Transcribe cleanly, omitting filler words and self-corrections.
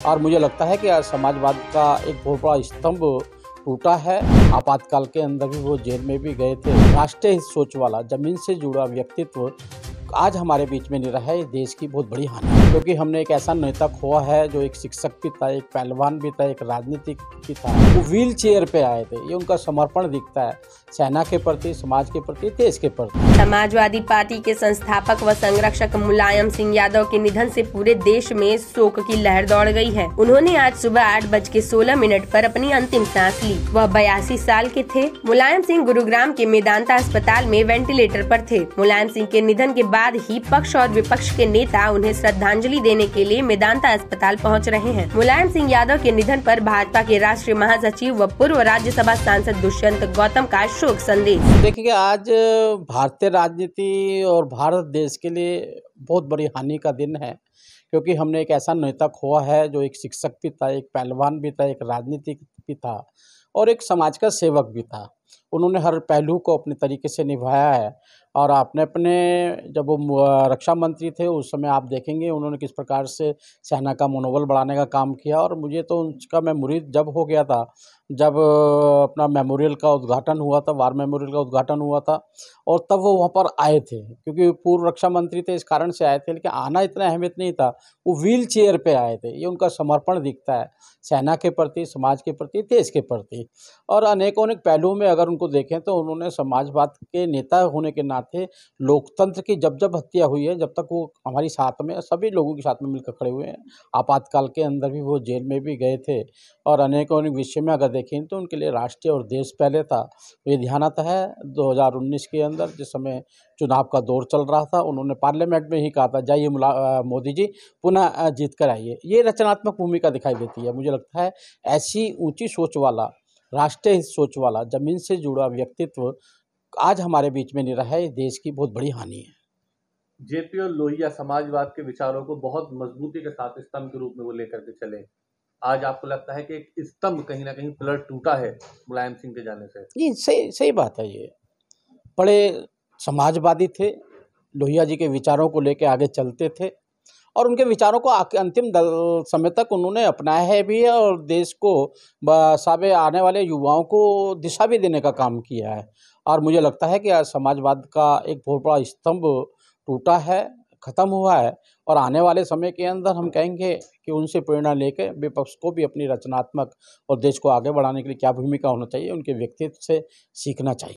और मुझे लगता है कि आज समाजवाद का एक बहुत बड़ा स्तंभ टूटा है। आपातकाल के अंदर भी वो जेल में भी गए थे। राष्ट्रीय हित सोच वाला, जमीन से जुड़ा व्यक्तित्व आज हमारे बीच में नहीं रहा है। देश की बहुत बड़ी हानि है, क्योंकि हमने एक ऐसा नेता खोआ है जो एक शिक्षक भी था, एक पहलवान भी था, एक राजनीतिक भी था। वो व्हील चेयर पे आए थे। ये उनका समर्पण दिखता है सेना के प्रति, समाज के प्रति, देश के प्रति। समाजवादी पार्टी के संस्थापक व संरक्षक मुलायम सिंह यादव के निधन से पूरे देश में शोक की लहर दौड़ गई है। उन्होंने आज सुबह 8:16 पर अपनी अंतिम सांस ली। वह 82 साल के थे। मुलायम सिंह गुरुग्राम के मेदांता अस्पताल में वेंटिलेटर पर थे। मुलायम सिंह के निधन के बाद ही पक्ष और विपक्ष के नेता उन्हें श्रद्धांजलि देने के लिए मेदांता अस्पताल पहुंच रहे हैं। मुलायम सिंह यादव के निधन पर भाजपा के राष्ट्रीय महासचिव व पूर्व राज्यसभा सांसद दुष्यंत गौतम का शोक संदेश। देखिए, आज भारतीय राजनीति और भारत देश के लिए बहुत बड़ी हानि का दिन है, क्योंकि हमने एक ऐसा नेता खोआ है जो एक शिक्षक भी था, एक पहलवान भी था, एक राजनीतिक भी था और एक समाज का सेवक भी था। उन्होंने हर पहलू को अपने तरीके से निभाया है और आपने अपने जब वो रक्षा मंत्री थे उस समय आप देखेंगे उन्होंने किस प्रकार से सेना का मनोबल बढ़ाने का काम किया। और मुझे तो उनका मैं मुरीद जब हो गया था, जब अपना मेमोरियल का उद्घाटन हुआ था, वार मेमोरियल का उद्घाटन हुआ था और तब वो वहाँ पर आए थे, क्योंकि पूर्व रक्षा मंत्री थे इस कारण से आए थे। लेकिन आना इतना अहमियत नहीं था, वो व्हील चेयर पे आए थे। ये उनका समर्पण दिखता है सेना के प्रति, समाज के प्रति, देश के प्रति। और अनेक पहलुओं में अगर उनको देखें तो उन्होंने समाजवाद के नेता होने के नाते लोकतंत्र की जब हत्या हुई है, जब तक वो हमारी साथ में, सभी लोगों के साथ में मिलकर खड़े हुए हैं। आपातकाल के अंदर भी वो जेल में भी गए थे और अनेक विषय में अगर देखें तो उनके लिए राष्ट्रीय और देश पहले था। ये ध्यान आता है 2019 के अंदर जिस समय चुनाव का दौर चल रहा था, उन्होंने पार्लियामेंट में ही कहा था, जाइए मोदी जी पुनः जीत कर आइए। ये रचनात्मक भूमिका दिखाई देती है। मुझे लगता है ऐसी ऊंची सोच वाला, राष्ट्रीय हित सोच वाला, जमीन से जुड़ा व्यक्तित्व आज हमारे बीच में नहीं रहा है। ये देश की बहुत बड़ी हानि है। जेपी और लोहिया समाजवाद के विचारों को बहुत मजबूती के साथ स्तंभ के रूप में वो लेकर के चले। आज आपको लगता है कि एक स्तंभ कहीं ना कहीं पिलर टूटा है मुलायम सिंह के जाने से? जी, सही बात है। ये बड़े समाजवादी थे, लोहिया जी के विचारों को लेकर आगे चलते थे और उनके विचारों को अंतिम समय तक उन्होंने अपनाया है भी है और देश को सामने आने वाले युवाओं को दिशा भी देने का काम किया है। और मुझे लगता है कि आज समाजवाद का एक बहुत बड़ा स्तंभ टूटा है, ख़त्म हुआ है और आने वाले समय के अंदर हम कहेंगे कि उनसे प्रेरणा लेकर विपक्ष को भी अपनी रचनात्मक और देश को आगे बढ़ाने के लिए क्या भूमिका होना चाहिए, उनके व्यक्तित्व से सीखना चाहिए।